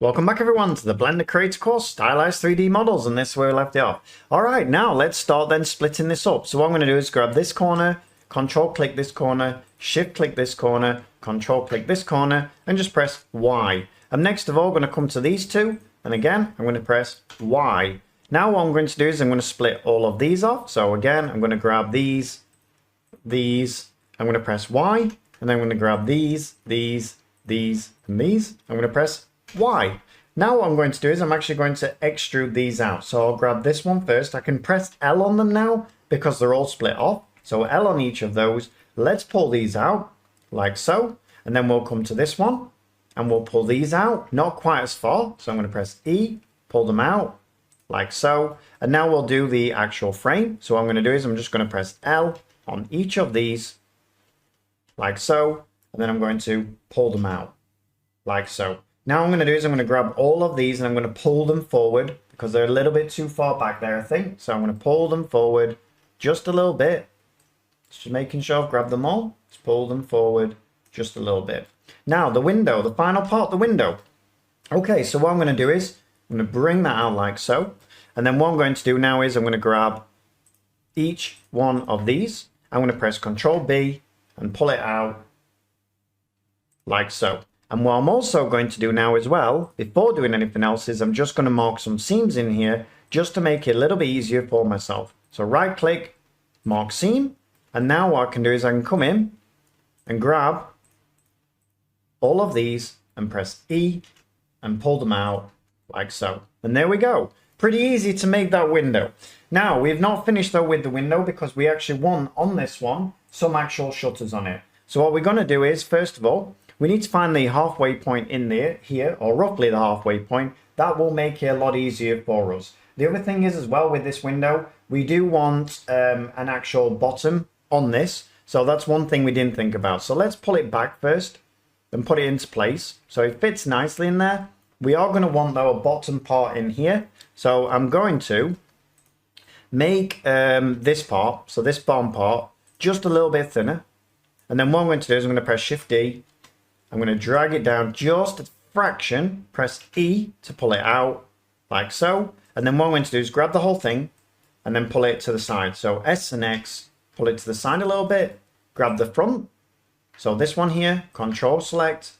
Welcome back everyone to the Blender Creator course, Stylized 3D Models, and this is where we left it off. Alright, now let's start then splitting this up. So what I'm going to do is grab this corner, control click this corner, shift click this corner, control click this corner, and just press Y. I'm next of all going to come to these two, and again, I'm going to press Y. Now what I'm going to do is I'm going to split all of these off. So again, I'm going to grab these, I'm going to press Y, and then I'm going to grab these, and these. I'm going to press Y. Now what I'm going to do is I'm actually going to extrude these out. So I'll grab this one first. I can press L on them now because they're all split off. So L on each of those. Let's pull these out like so. And then we'll come to this one and we'll pull these out. Not quite as far. So I'm going to press E, pull them out like so. And now we'll do the actual frame. So what I'm going to do is I'm just going to press L on each of these like so. And then I'm going to pull them out like so. Now what I'm going to do is I'm going to grab all of these and I'm going to pull them forward because they're a little bit too far back there, I think. So I'm going to pull them forward just a little bit. Just making sure I've grabbed them all. Let's pull them forward just a little bit. Now the window, the final part, the window. Okay, so what I'm going to do is I'm going to bring that out like so. And then what I'm going to do now is I'm going to grab each one of these. I'm going to press Ctrl B and pull it out like so. And what I'm also going to do now as well, before doing anything else, is I'm just going to mark some seams in here just to make it a little bit easier for myself. So right click, mark seam. And now what I can do is I can come in and grab all of these and press E and pull them out like so. And there we go. Pretty easy to make that window. Now we've not finished though with the window because we actually want on this one some actual shutters on it. So what we're going to do is, first of all, we need to find the halfway point in there, here, or roughly the halfway point. That will make it a lot easier for us. The other thing is as well with this window, we do want an actual bottom on this. So that's one thing we didn't think about. So let's pull it back first and put it into place. So it fits nicely in there. We are going to want though a bottom part in here. So I'm going to make this part, so this bottom part, just a little bit thinner. And then what I'm going to do is I'm going to press Shift D. I'm going to drag it down just a fraction, press E to pull it out, like so. And then what I'm going to do is grab the whole thing and then pull it to the side. So S and X, pull it to the side a little bit, grab the front. So this one here, Control Select,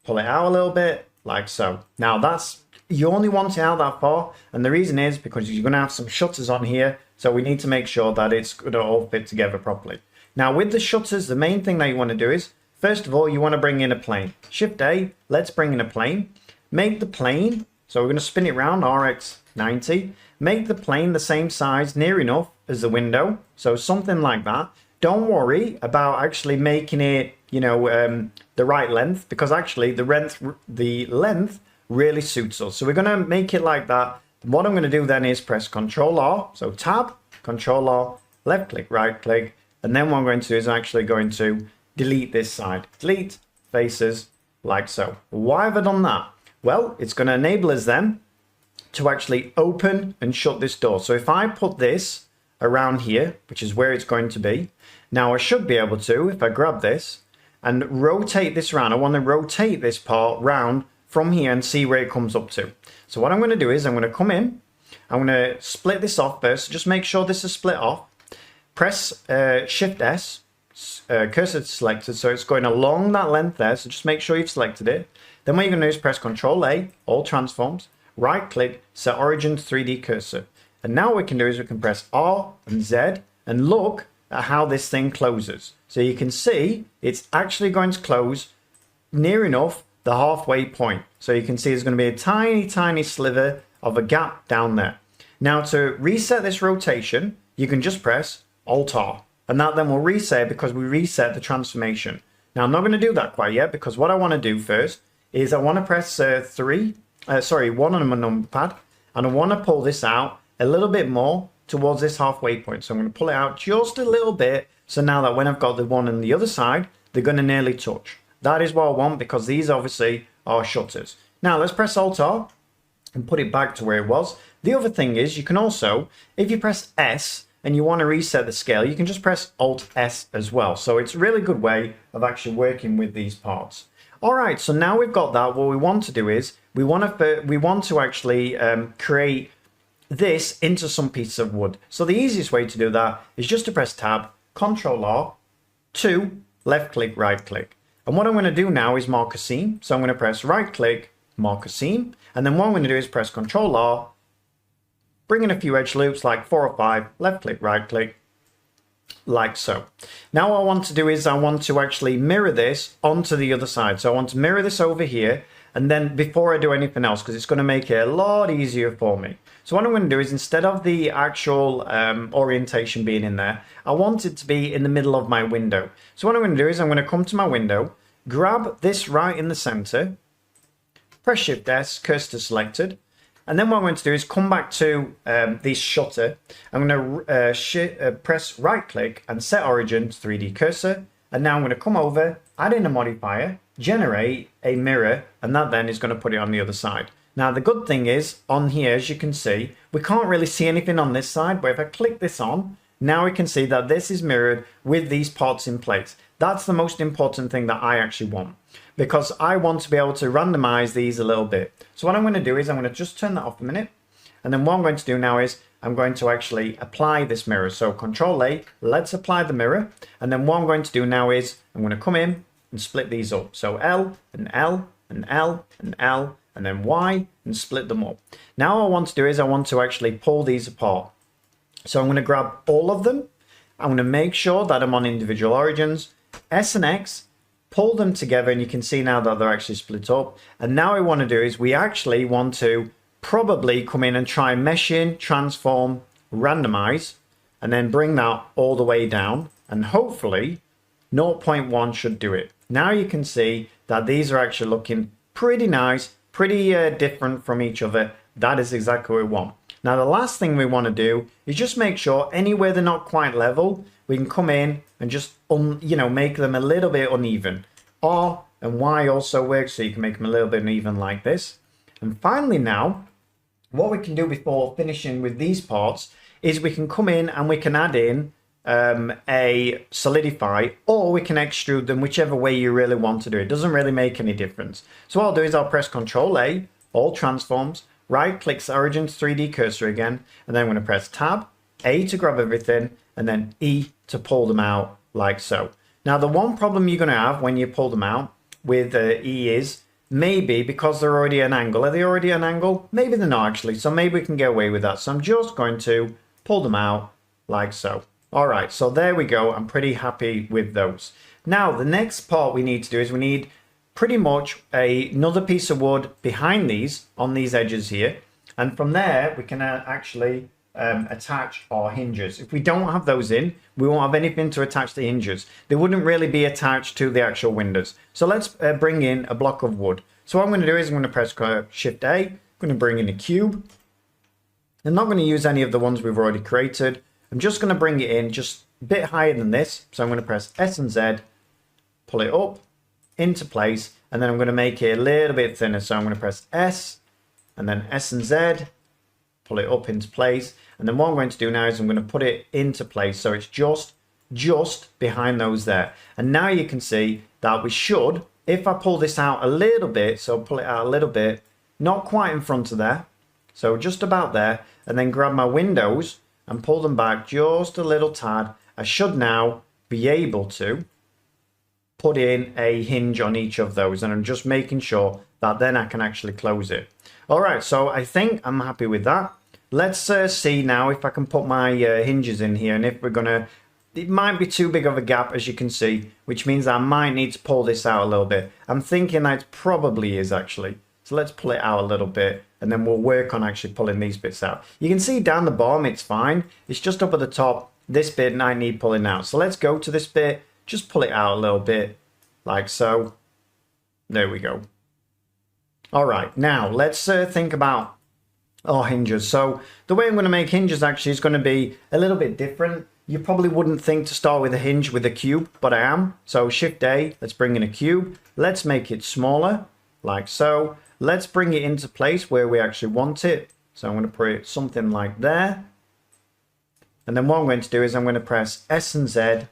pull it out a little bit, like so. Now that's, you only want it out that far. And the reason is because you're going to have some shutters on here. So we need to make sure that it's going to all fit together properly. Now with the shutters, the main thing that you want to do is, first of all, you want to bring in a plane. Shift A, let's bring in a plane. Make the plane, so we're going to spin it around, RX 90. Make the plane the same size, near enough as the window. So something like that. Don't worry about actually making it, you know, the right length, because actually the length really suits us. So we're going to make it like that. What I'm going to do then is press Control R, so tab, Control R, left click, right click. And then what I'm going to do is I'm actually going to delete this side. Delete faces like so. Why have I done that? Well, it's going to enable us then to actually open and shut this door. So if I put this around here, which is where it's going to be, now I should be able to, if I grab this and rotate this around, I want to rotate this part round from here and see where it comes up to. So what I'm going to do is I'm going to come in, I'm going to split this off first. Just make sure this is split off. Press Shift S, cursor selected, so it's going along that length there, so just make sure you've selected it. Then what you're going to do is press Ctrl A, all transforms, right click, set origin to 3D cursor. And now what we can do is we can press R and Z and look at how this thing closes. So you can see it's actually going to close near enough the halfway point. So you can see there's going to be a tiny sliver of a gap down there. Now to reset this rotation, you can just press Alt R. And that then will reset because we reset the transformation. Now I'm not going to do that quite yet because what I want to do first is I want to press 1 on my number pad, and I want to pull this out a little bit more towards this halfway point. So I'm going to pull it out just a little bit. So now that when I've got the one on the other side, they're going to nearly touch. That is what I want because these obviously are shutters. Now let's press Alt R and put it back to where it was. The other thing is you can also, if you press S, and you want to reset the scale, you can just press Alt S as well. So it's a really good way of actually working with these parts. All right, so now we've got that. What we want to do is we want to actually create this into some piece of wood. So the easiest way to do that is just to press Tab, Control R, 2, left click, right click. And what I'm going to do now is mark a seam. So I'm going to press right click, mark a seam. And then what I'm going to do is press Control R, bring in a few edge loops like 4 or 5, left click, right click, like so. Now what I want to do is I want to actually mirror this onto the other side. So I want to mirror this over here, and then before I do anything else, because it's going to make it a lot easier for me. So what I'm going to do is, instead of the actual orientation being in there, I want it to be in the middle of my window. So what I'm going to do is I'm going to come to my window, grab this right in the center, press Shift S, cursor selected, and then what I'm going to do is come back to this shutter. I'm going to press right click and set origin to 3D cursor. And now I'm going to come over, add in a modifier, generate a mirror, and that then is going to put it on the other side. Now the good thing is, on here, as you can see, we can't really see anything on this side, but if I click this on, now we can see that this is mirrored with these parts in place. That's the most important thing that I actually want, because I want to be able to randomize these a little bit. So what I'm going to do is I'm going to just turn that off a minute. And then what I'm going to do now is I'm going to actually apply this mirror. So Control A, let's apply the mirror. And then what I'm going to do now is I'm going to come in and split these up. So L and L and L and L and then Y, and split them up. Now what I want to do is I want to actually pull these apart. So I'm going to grab all of them. I'm going to make sure that I'm on individual origins, S and X, pull them together, and you can see now that they're actually split up. And now what I want to do is we actually want to probably come in and try mesh in, transform, randomize, and then bring that all the way down. And hopefully 0.1 should do it. Now you can see that these are actually looking pretty nice, pretty different from each other. That is exactly what we want. Now the last thing we want to do is just make sure anywhere they're not quite level, we can come in and just make them a little bit uneven. R and Y also works, so you can make them a little bit uneven like this. And finally now, what we can do before finishing with these parts is we can come in and we can add in a solidify, or we can extrude them, whichever way you really want to do it. It doesn't really make any difference. So what I'll do is I'll press Control A, all transforms, right click Origins 3D cursor again, and then I'm going to press Tab, A to grab everything, and then E to pull them out like so. Now the one problem you're going to have when you pull them out with E is maybe because they're already at an angle. Are they already at an angle? Maybe they're not actually, so maybe we can get away with that. So I'm just going to pull them out like so. All right, so there we go. I'm pretty happy with those. Now the next part we need to do is we need pretty much another piece of wood behind these, on these edges here, and from there we can actually attach our hinges. If we don't have those in, we won't have anything to attach the hinges. They wouldn't really be attached to the actual windows. So let's bring in a block of wood. So what I'm going to do is I'm going to press Shift A. I'm going to bring in a cube. I'm not going to use any of the ones we've already created. I'm just going to bring it in just a bit higher than this. So I'm going to press S and Z, pull it up into place, and then I'm going to make it a little bit thinner. So I'm going to press S and then S and Z, pull it up into place. And then what I'm going to do now is I'm going to put it into place. So it's just behind those there. And now you can see that we should, if I pull this out a little bit, so pull it out a little bit, not quite in front of there. So just about there, and then grab my windows and pull them back just a little tad. I should now be able to put in a hinge on each of those, and I'm just making sure that then I can actually close it. All right, so I think I'm happy with that. Let's see now if I can put my hinges in here, and if we're gonna, it might be too big of a gap, as you can see, which means I might need to pull this out a little bit. I'm thinking that it probably is actually. So let's pull it out a little bit, and then we'll work on actually pulling these bits out. You can see down the bottom, it's fine. It's just up at the top, this bit I need pulling out. So let's go to this bit, just pull it out a little bit, like so. There we go. All right, now let's think about our hinges. So the way I'm going to make hinges actually is going to be a little bit different. You probably wouldn't think to start with a hinge with a cube, but I am. So Shift A, let's bring in a cube. Let's make it smaller, like so. Let's bring it into place where we actually want it. So I'm going to put it something like there. And then what I'm going to do is I'm going to press S and Z,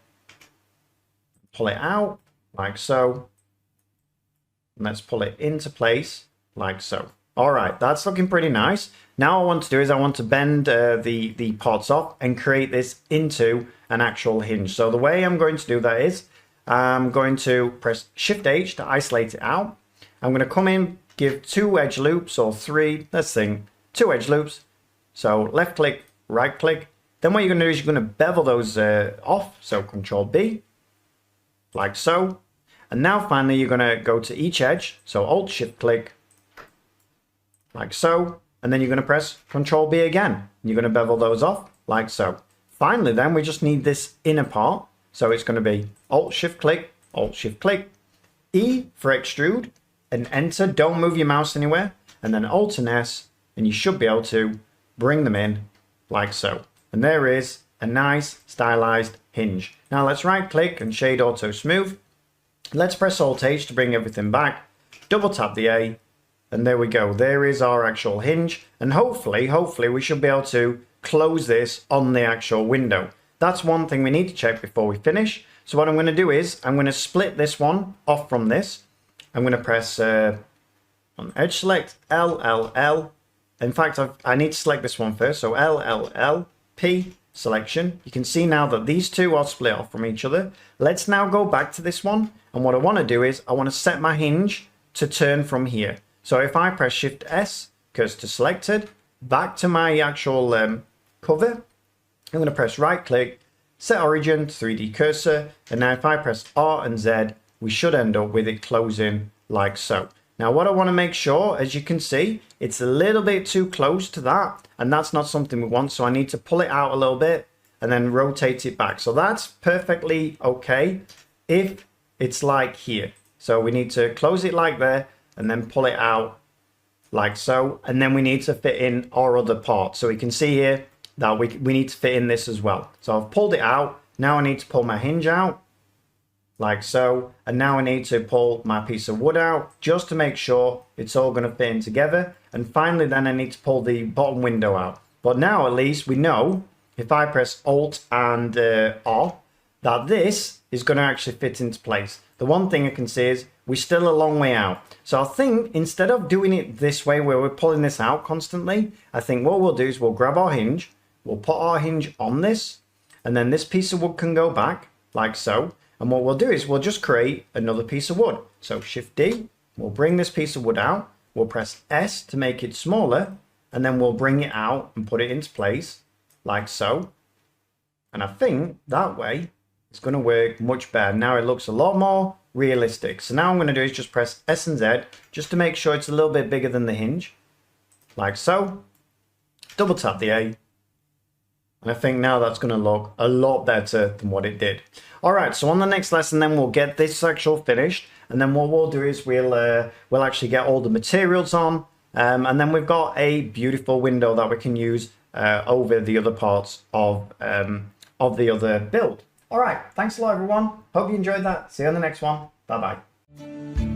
pull it out like so. And let's pull it into place. like so. All right, that's looking pretty nice. Now what I want to do is I want to bend the parts off and create this into an actual hinge. So the way I'm going to do that is I'm going to press Shift H to isolate it out. I'm going to come in, give 2 edge loops or 3, let's think, 2 edge loops. So left click, right click. Then what you're going to do is you're going to bevel those off. So Control B, like so. And now finally you're going to go to each edge. So Alt Shift click, like so. And then you're going to press Control B again. You're going to bevel those off, like so. Finally then we just need this inner part. So it's going to be Alt Shift click, E for extrude, and enter. Don't move your mouse anywhere. And then Alt and S, and you should be able to bring them in like so. And there is a nice stylized hinge. Now let's right click and shade auto smooth. Let's press Alt H to bring everything back. Double tap the A, and there we go. There is our actual hinge. And hopefully we should be able to close this on the actual window. That's one thing we need to check before we finish. So what I'm going to do is I'm going to split this one off from this. I'm going to press on edge select LLL. In fact, I need to select this one first. So LLL P selection. You can see now that these two are split off from each other. Let's now go back to this one. And what I want to do is I want to set my hinge to turn from here. So if I press Shift S, goes to selected, back to my actual cover. I'm going to press right click, set origin, 3D cursor. And now if I press R and Z, we should end up with it closing like so. Now what I want to make sure, as you can see, it's a little bit too close to that, and that's not something we want, so I need to pull it out a little bit and then rotate it back. So that's perfectly okay if it's like here. So we need to close it like there and then pull it out like so, and then we need to fit in our other part. So we can see here that we need to fit in this as well. So I've pulled it out. Now I need to pull my hinge out like so, and now I need to pull my piece of wood out just to make sure it's all going to fit in together. And finally then I need to pull the bottom window out. But now at least we know if I press Alt and R that this is going to actually fit into place. The one thing I can see is we're still a long way out. So I think instead of doing it this way where we're pulling this out constantly, I think what we'll do is we'll grab our hinge, we'll put our hinge on this, and then this piece of wood can go back like so. And what we'll do is we'll just create another piece of wood. So Shift D, we'll bring this piece of wood out, we'll press S to make it smaller, and then we'll bring it out and put it into place like so. And I think that way it's going to work much better. Now it looks a lot more realistic. So now I'm going to do is just press S and Z just to make sure it's a little bit bigger than the hinge like so. Double tap the A. And I think now that's going to look a lot better than what it did. All right, so on the next lesson, then we'll get this actual finished. And then what we'll do is we'll actually get all the materials on. And then we've got a beautiful window that we can use over the other parts of the other build. All right, thanks a lot, everyone. Hope you enjoyed that. See you on the next one. Bye-bye.